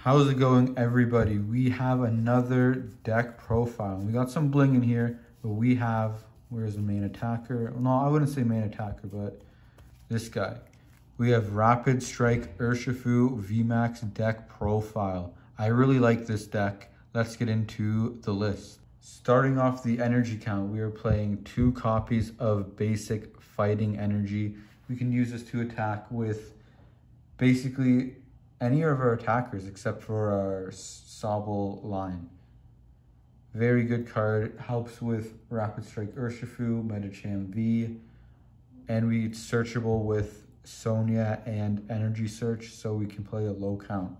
How's it going, everybody? We have another deck profile. We got some bling in here, but we have, where's the main attacker? No, I wouldn't say main attacker, but this guy. We have Rapid Strike Urshifu VMAX deck profile. I really like this deck. Let's get into the list. Starting off the energy count, we are playing 2 copies of basic fighting energy. We can use this to attack with basically any of our attackers except for our Sobble line. Very good card, helps with Rapid Strike Urshifu, Metacham V, and we searchable with Sonia and Energy Search, so we can play a low count.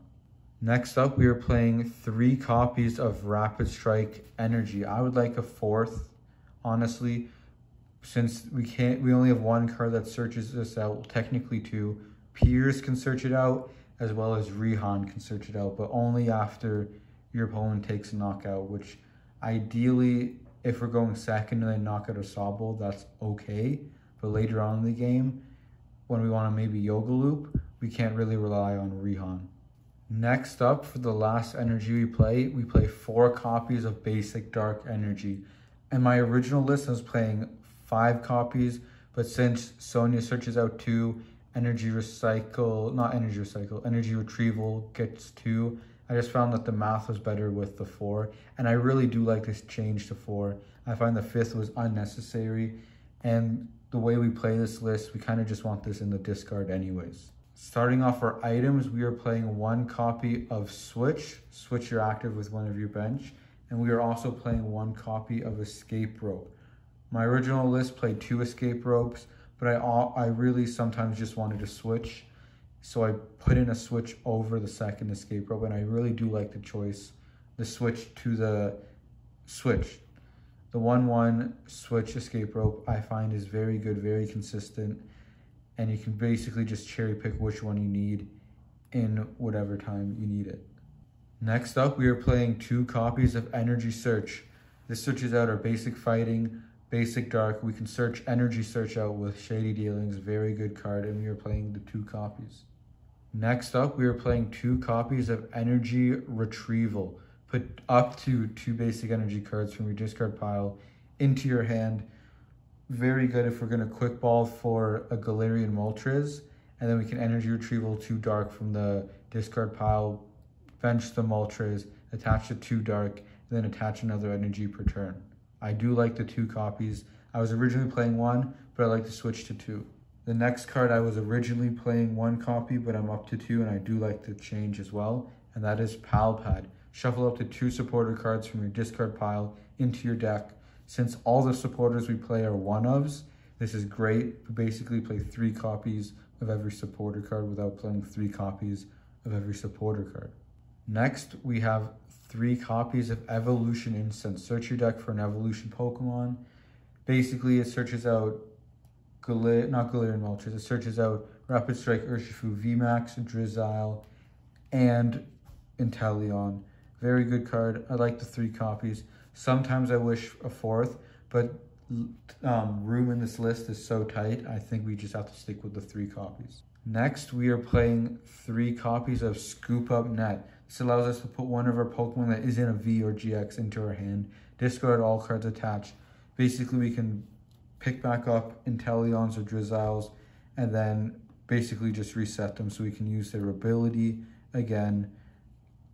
Next up, we are playing 3 copies of Rapid Strike Energy. I would like a 4th, honestly, since we only have 1 card that searches this out, well, technically 2. Piers can search it out, as well as Rihan can search it out, but only after your opponent takes a knockout, which ideally, if we're going second and they knock out a Sobble, that's okay. But later on in the game, when we want to maybe Yoga Loop, we can't really rely on Rihan. Next up, for the last energy we play 4 copies of basic Dark Energy. And my original list I was playing 5 copies, but since Sonia searches out 2, energy retrieval gets 2. I just found that the math was better with the 4, and I really do like this change to 4. I find the 5th was unnecessary, and the way we play this list, we kind of just want this in the discard anyways. Starting off our items, we are playing 1 copy of Switch your active with one of your bench, and we are also playing 1 copy of Escape Rope. My original list played 2 Escape Ropes, but I really sometimes just wanted to switch. So I put in a switch over the second escape rope, and I really do like the choice. The switch to the switch. The 1-1 switch escape rope I find is very good, very consistent. And you can basically just cherry pick which one you need in whatever time you need it. Next up, we are playing 2 copies of Energy Search. This searches out our basic fighting, basic dark. We can search Energy Search out with Shady Dealings, very good card, and we are playing the 2 copies. Next up, we are playing 2 copies of Energy Retrieval. Put up to 2 basic energy cards from your discard pile into your hand. Very good if we're going to quick ball for a Galarian Moltres, and then we can Energy Retrieval 2 dark from the discard pile, bench the Moltres, attach the 2 dark, and then attach another energy per turn. I do like the 2 copies. I was originally playing 1, but I like to switch to 2. The next card, I was originally playing 1 copy, but I'm up to 2, and I do like the change as well, and that is Pal Pad. Shuffle up to 2 supporter cards from your discard pile into your deck. Since all the supporters we play are 1-ofs, this is great. We basically play 3 copies of every supporter card without playing 3 copies of every supporter card. Next, we have 3 copies of Evolution Incense. Search your deck for an evolution Pokemon. Basically, it searches out not Galarian Moltres, it searches out Rapid Strike Urshifu VMAX, Drizzile, and Inteleon. Very good card. I like the 3 copies. Sometimes I wish a 4th, but room in this list is so tight, I think we just have to stick with the 3 copies. Next, we are playing 3 copies of Scoop Up Net. This allows us to put one of our Pokemon that is in a V or GX into our hand, discard all cards attached. Basically, we can pick back up Inteleons or Drizziles, and then basically just reset them so we can use their ability again.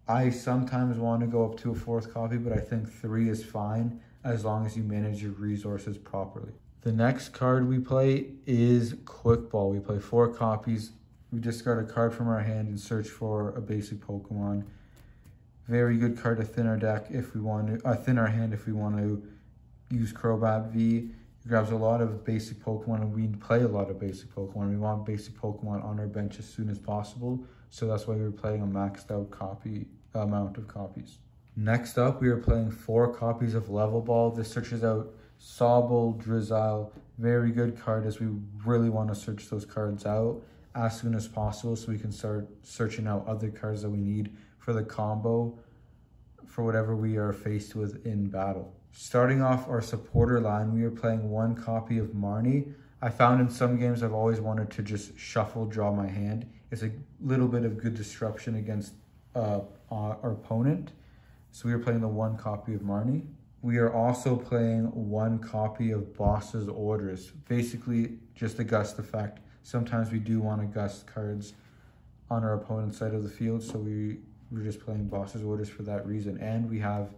I sometimes want to go up to a 4th copy, but I think 3 is fine as long as you manage your resources properly. The next card we play is Quick Ball. We play 4 copies. We discard a card from our hand and search for a basic Pokemon. Very good card to thin our deck if we want to, thin our hand if we want to use Crobat V. It grabs a lot of basic Pokemon, and we play a lot of basic Pokemon. We want basic Pokemon on our bench as soon as possible, so that's why we're playing a maxed out amount of copies. Next up, we are playing 4 copies of Level Ball. This searches out Sobble, Drizzile. Very good card as we really want to search those cards out as soon as possible so we can start searching out other cards that we need for the combo for whatever we are faced with in battle. Starting off our supporter line, we are playing 1 copy of Marnie. I found in some games I've always wanted to just shuffle, draw my hand. It's a little bit of good disruption against our opponent. So we are playing the 1 copy of Marnie. We are also playing 1 copy of Boss's Orders. Basically, just a gust effect. Sometimes we do want to gust cards on our opponent's side of the field, so we're just playing Boss's Orders for that reason. And we have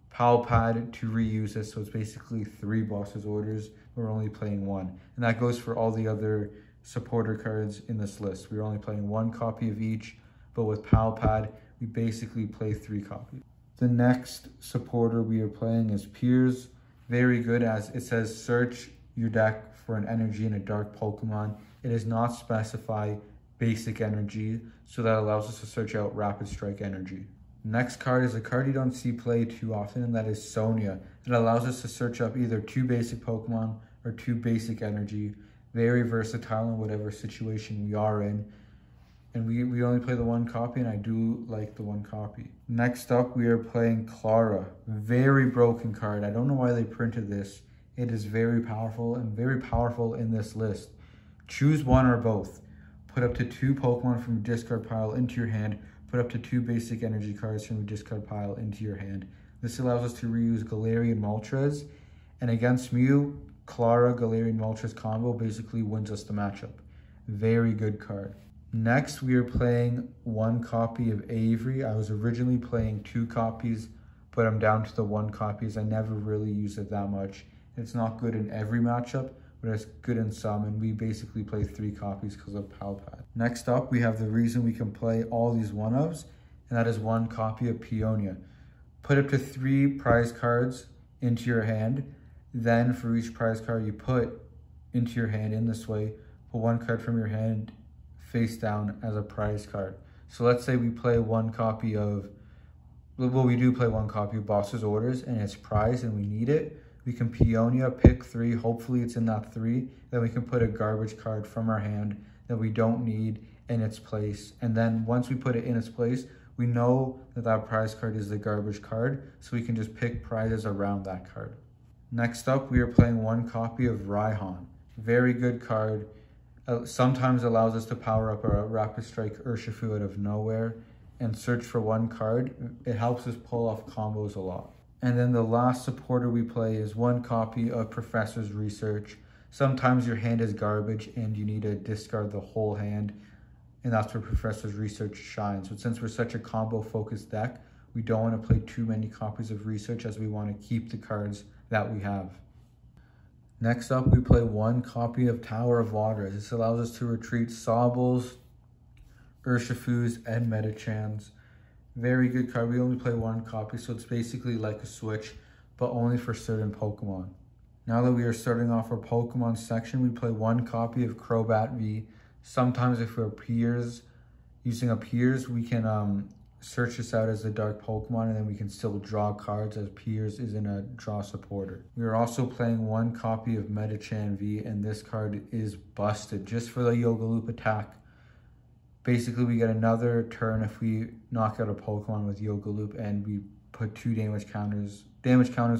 Pal Pad to reuse this, so it's basically 3 Boss's Orders. We're only playing 1. And that goes for all the other supporter cards in this list. We're only playing 1 copy of each, but with Pal Pad, we basically play 3 copies. The next supporter we are playing is Piers. Very good, as it says search your deck for an energy and a dark Pokemon. It does not specify basic energy, so that allows us to search out Rapid Strike energy. Next card is a card you don't see play too often, and that is Sonia. It allows us to search up either 2 basic Pokemon or 2 basic energy. Very versatile in whatever situation we are in. And we only play the 1 copy, and I do like the 1 copy. Next up, we are playing Clara. Very broken card. I don't know why they printed this. It is very powerful and very powerful in this list. Choose 1 or both. Put up to 2 Pokemon from your discard pile into your hand. Put up to 2 basic energy cards from your discard pile into your hand. This allows us to reuse Galarian Moltres. And against Mew, Clara Galarian Moltres combo basically wins us the matchup. Very good card. Next, we are playing 1 copy of Avery. I was originally playing 2 copies, but I'm down to the 1 copy as I never really use it that much. It's not good in every matchup, but it's good in some, and we basically play 3 copies because of Pal Pad. Next up, we have the reason we can play all these 1-ofs, and that is 1 copy of Peonia. Put up to 3 prize cards into your hand. Then for each prize card you put into your hand in this way, put 1 card from your hand face down as a prize card. So let's say we play 1 copy of, well, we do play 1 copy of Boss's Orders and it's prize and we need it. We can Peonia, pick 3, hopefully it's in that 3. Then we can put a garbage card from our hand that we don't need in its place. And then once we put it in its place, we know that that prize card is the garbage card, so we can just pick prizes around that card. Next up, we are playing 1 copy of Raihan. Very good card. Sometimes allows us to power up a Rapid Strike Urshifu out of nowhere and search for 1 card. It helps us pull off combos a lot. And then the last supporter we play is 1 copy of Professor's Research. Sometimes your hand is garbage and you need to discard the whole hand, and that's where Professor's Research shines. But since we're such a combo-focused deck, we don't want to play too many copies of Research as we want to keep the cards that we have. Next up, we play 1 copy of Tower of Water. This allows us to retreat Sobbles, Urshifus, and Metachans. Very good card. We only play 1 copy, so it's basically like a switch, but only for certain Pokemon. Now that we are starting off our Pokemon section, we play 1 copy of Crobat V. Sometimes if we're using a Piers, we can search this out as a dark Pokemon, and then we can still draw cards as Piers isn't a draw supporter. We are also playing 1 copy of Metachan V, and this card is busted just for the Yoga Loop attack. Basically, we get another turn if we knock out a Pokemon with Yoga Loop, and we put 2 damage counters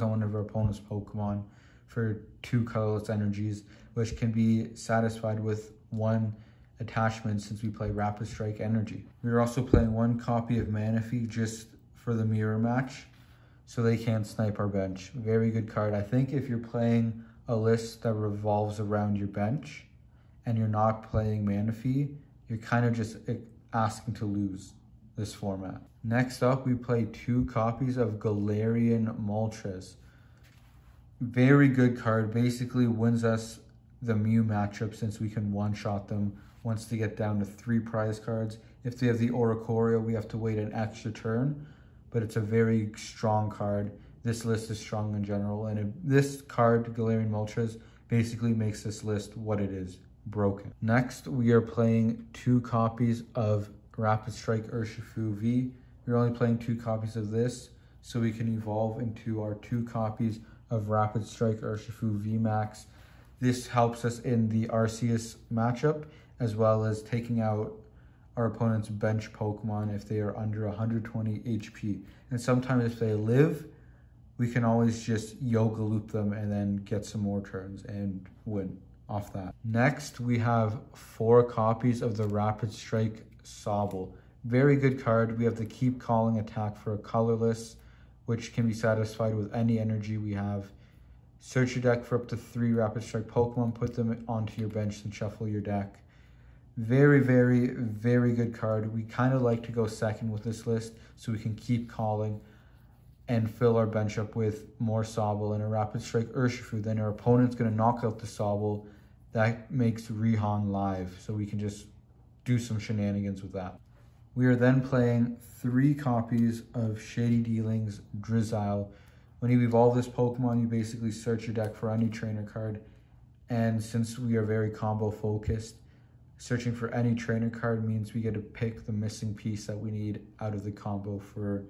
on one of our opponent's Pokemon for 2 colorless energies, which can be satisfied with 1 attachment since we play Rapid Strike Energy. We're also playing 1 copy of Manaphy just for the mirror match, so they can't snipe our bench. Very good card. I think if you're playing a list that revolves around your bench and you're not playing Manaphy, you're kind of just asking to lose this format. Next up, we play 2 copies of Galarian Moltres. Very good card. Basically wins us the Mew matchup since we can one-shot them once they get down to 3 prize cards. If they have the Oricorio, we have to wait an extra turn, but it's a very strong card. This list is strong in general, and this card, Galarian Moltres, basically makes this list what it is, broken. Next, we are playing 2 copies of Rapid Strike Urshifu V. We're only playing 2 copies of this, so we can evolve into our 2 copies of Rapid Strike Urshifu VMAX. This helps us in the Arceus matchup, as well as taking out our opponent's bench Pokemon if they are under 120 HP. And sometimes if they live, we can always just Yoga Loop them and then get some more turns and win off that. Next, we have 4 copies of the Rapid Strike Sobble. Very good card. We have the Keep Calling attack for a colorless, which can be satisfied with any energy we have. Search your deck for up to 3 Rapid Strike Pokemon, put them onto your bench and shuffle your deck. Very, very, very good card. We kind of like to go second with this list so we can keep calling and fill our bench up with more Sobble and a Rapid Strike Urshifu. Then our opponent's going to knock out the Sobble. That makes Rihan live, so we can just do some shenanigans with that. We are then playing 3 copies of Shady Dealings Drizzile. When you evolve this Pokemon, you basically search your deck for any trainer card. And since we are very combo focused, searching for any trainer card means we get to pick the missing piece that we need out of the combo for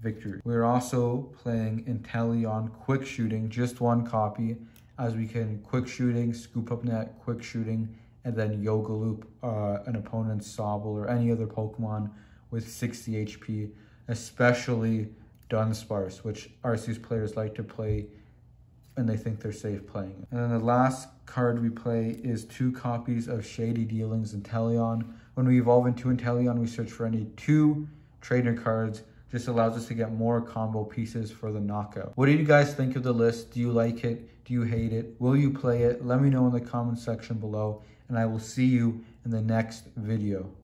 victory. We're also playing Inteleon Quick Shooting, just 1 copy, as we can Quick Shooting, Scoop Up Net, Quick Shooting, and then Yoga Loop an opponent's Sobble or any other Pokemon with 60 HP, especially Dunsparce, which Arceus players like to play and they think they're safe playing it. And then the last card we play is 2 copies of Shady Dealings Inteleon. When we evolve into Inteleon, we search for any 2 trainer cards. Just allows us to get more combo pieces for the knockout. What do you guys think of the list? Do you like it? Do you hate it? Will you play it? Let me know in the comment section below, and I will see you in the next video.